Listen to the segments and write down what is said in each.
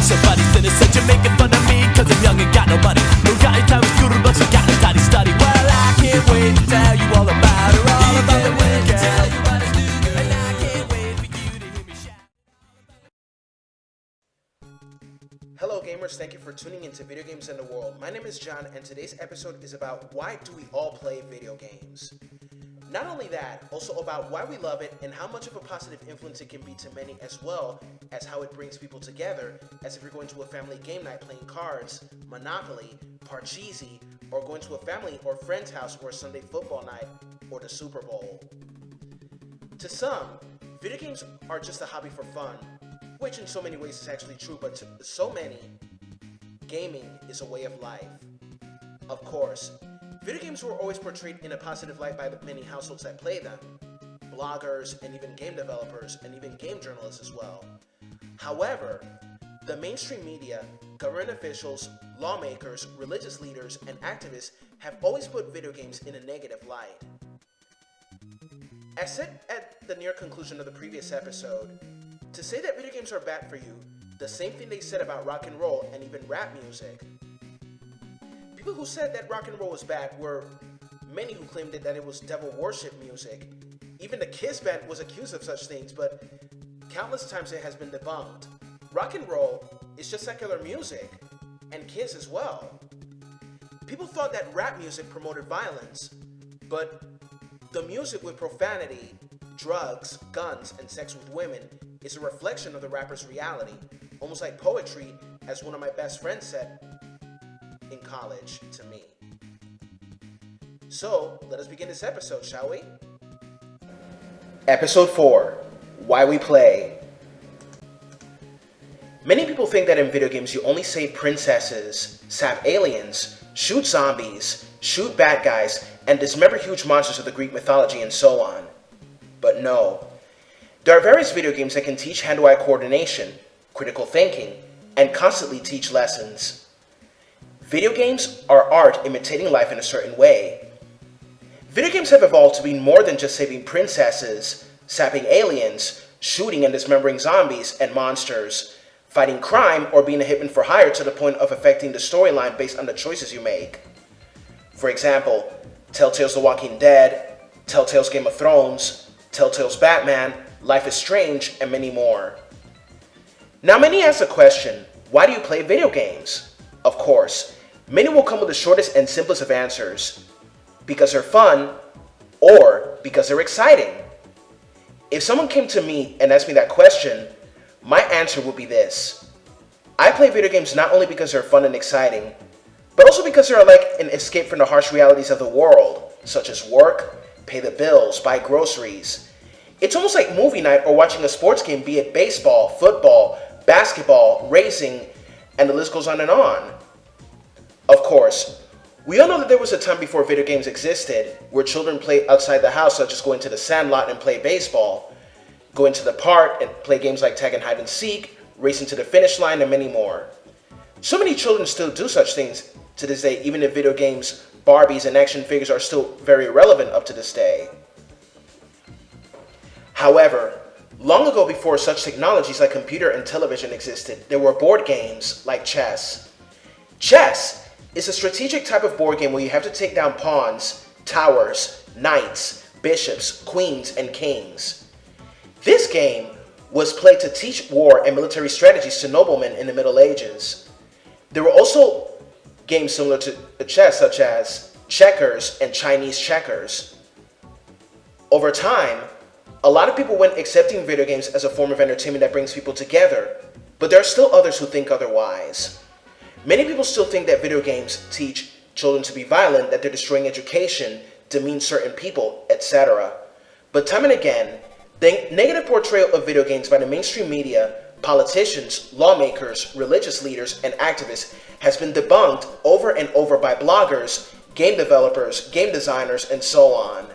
somebody sent a said you're making fun of me cause I'm young and got no money. No got any time with student books, I got no time to study. Well, I can't wait to tell you all about her, all about the weekend. And I can't wait for you to hear me shout. Hello gamers, thank you for tuning into Video Games in the World. My name is John and today's episode is about why do we all play video games? Not only that, also about why we love it and how much of a positive influence it can be to many, as well as how it brings people together, as if you're going to a family game night playing cards, Monopoly, Parcheesi, or going to a family or friend's house for a Sunday football night or the Super Bowl. To some, video games are just a hobby for fun, which in so many ways is actually true, but to so many, gaming is a way of life. Of course, video games were always portrayed in a positive light by the many households that play them, bloggers and even game developers and even game journalists as well. However, the mainstream media, government officials, lawmakers, religious leaders, and activists have always put video games in a negative light. As said at the near conclusion of the previous episode, to say that video games are bad for you, the same thing they said about rock and roll and even rap music. People who said that rock and roll was bad were many who claimed that it was devil worship music. Even the Kiss band was accused of such things, but countless times it has been debunked. Rock and roll is just secular music, and Kiss as well. People thought that rap music promoted violence, but the music with profanity, drugs, guns, and sex with women is a reflection of the rapper's reality, almost like poetry, as one of my best friends said in college to me. So, let us begin this episode, shall we? Episode 4, Why We Play. Many people think that in video games you only save princesses, save aliens, shoot zombies, shoot bad guys, and dismember huge monsters of the Greek mythology and so on. But no. There are various video games that can teach hand-eye coordination, critical thinking, and constantly teach lessons. Video games are art imitating life in a certain way. Video games have evolved to be more than just saving princesses, sapping aliens, shooting and dismembering zombies and monsters, fighting crime, or being a hitman for hire to the point of affecting the storyline based on the choices you make. For example, Telltale's The Walking Dead, Telltale's Game of Thrones, Telltale's Batman, Life is Strange, and many more. Now many ask the question, why do you play video games? Of course, many will come with the shortest and simplest of answers. Because they're fun, or because they're exciting. If someone came to me and asked me that question, my answer would be this. I play video games not only because they're fun and exciting, but also because they're like an escape from the harsh realities of the world, such as work, pay the bills, buy groceries. It's almost like movie night or watching a sports game, be it baseball, football, basketball, racing, and the list goes on and on. Of course, we all know that there was a time before video games existed where children played outside the house, such as going to the sandlot and play baseball, going to the park and play games like tag and hide and seek, racing to the finish line, and many more. So many children still do such things to this day, even if video games, Barbies, and action figures are still very relevant up to this day. However, long ago before such technologies like computer and television existed, there were board games like chess. Chess is a strategic type of board game where you have to take down pawns, towers, knights, bishops, queens, and kings. This game was played to teach war and military strategies to noblemen in the Middle Ages. There were also games similar to chess, such as checkers and Chinese checkers. Over time, a lot of people went accepting video games as a form of entertainment that brings people together, but there are still others who think otherwise. Many people still think that video games teach children to be violent, that they're destroying education, demean certain people, etc. But time and again, the negative portrayal of video games by the mainstream media, politicians, lawmakers, religious leaders, and activists has been debunked over and over by bloggers, game developers, game designers, and so on.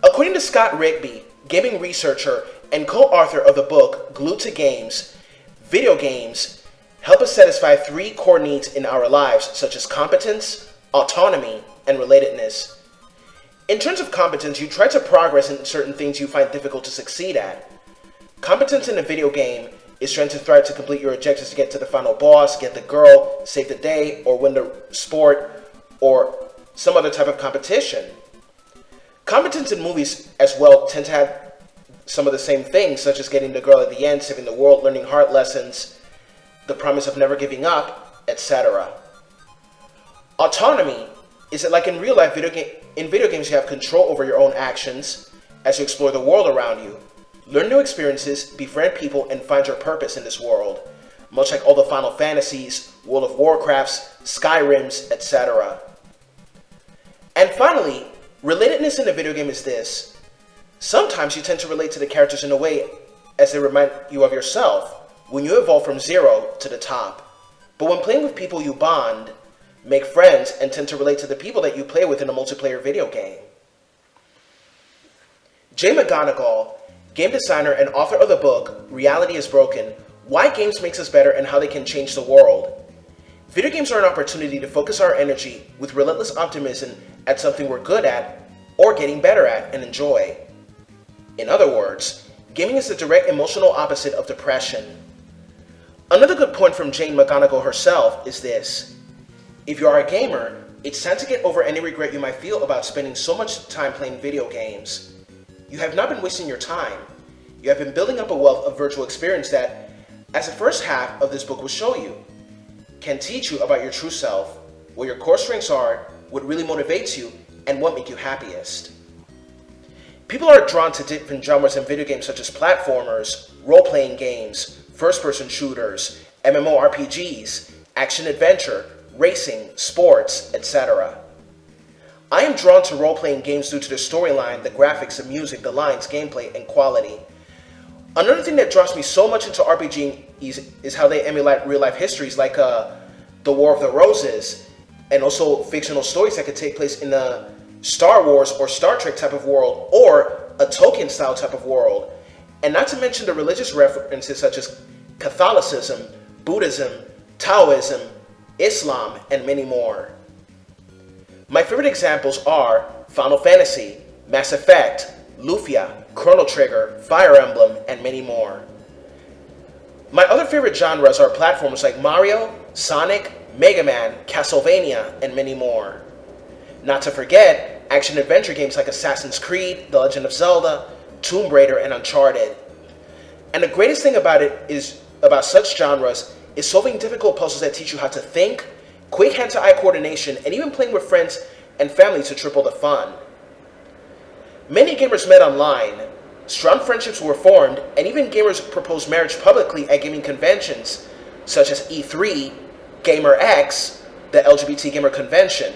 According to Scott Rigby, gaming researcher and co-author of the book Glued to Games, video games help us satisfy 3 core needs in our lives, such as competence, autonomy, and relatedness. In terms of competence, you try to progress in certain things you find difficult to succeed at. Competence in a video game is trying to thrive to complete your objectives to get to the final boss, get the girl, save the day, or win the sport, or some other type of competition. Competence in movies as well tend to have some of the same things, such as getting the girl at the end, saving the world, learning hard lessons, the promise of never giving up, etc. Autonomy is that, like in real life, in video games you have control over your own actions as you explore the world around you. Learn new experiences, befriend people, and find your purpose in this world, much like all the Final Fantasies, World of Warcrafts, Skyrims, etc. And finally, relatedness in a video game is this. Sometimes you tend to relate to the characters in a way as they remind you of yourself when you evolve from zero to the top. But when playing with people, you bond, make friends, and tend to relate to the people that you play with in a multiplayer video game. Jay McGonigal, game designer and author of the book, Reality is Broken, Why Games Makes Us Better and How They Can Change the World. Video games are an opportunity to focus our energy with relentless optimism at something we're good at or getting better at and enjoy. In other words, gaming is the direct emotional opposite of depression. Another good point from Jane McGonigal herself is this. If you are a gamer, it's time to get over any regret you might feel about spending so much time playing video games. You have not been wasting your time. You have been building up a wealth of virtual experience that, as the first half of this book will show you, can teach you about your true self, what your core strengths are, what really motivates you, and what makes you happiest. People are drawn to different genres in video games such as platformers, role-playing games, first-person shooters, MMORPGs, action-adventure, racing, sports, etc. I am drawn to role-playing games due to the storyline, the graphics, the music, the lines, gameplay, and quality. Another thing that draws me so much into RPG is how they emulate real-life histories like the War of the Roses, and also fictional stories that could take place in a Star Wars or Star Trek type of world, or a Tolkien-style type of world. And not to mention the religious references such as Catholicism, Buddhism, Taoism, Islam, and many more. My favorite examples are Final Fantasy, Mass Effect, Lufia, Chrono Trigger, Fire Emblem, and many more. My other favorite genres are platformers like Mario, Sonic, Mega Man, Castlevania, and many more. Not to forget action-adventure games like Assassin's Creed, The Legend of Zelda, Tomb Raider, and Uncharted. And the greatest thing about such genres is solving difficult puzzles that teach you how to think, quick hand-to-eye coordination, and even playing with friends and family to triple the fun. Many gamers met online, strong friendships were formed, and even gamers proposed marriage publicly at gaming conventions such as E3, GamerX, the LGBT Gamer Convention,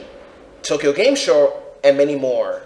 Tokyo Game Show, and many more.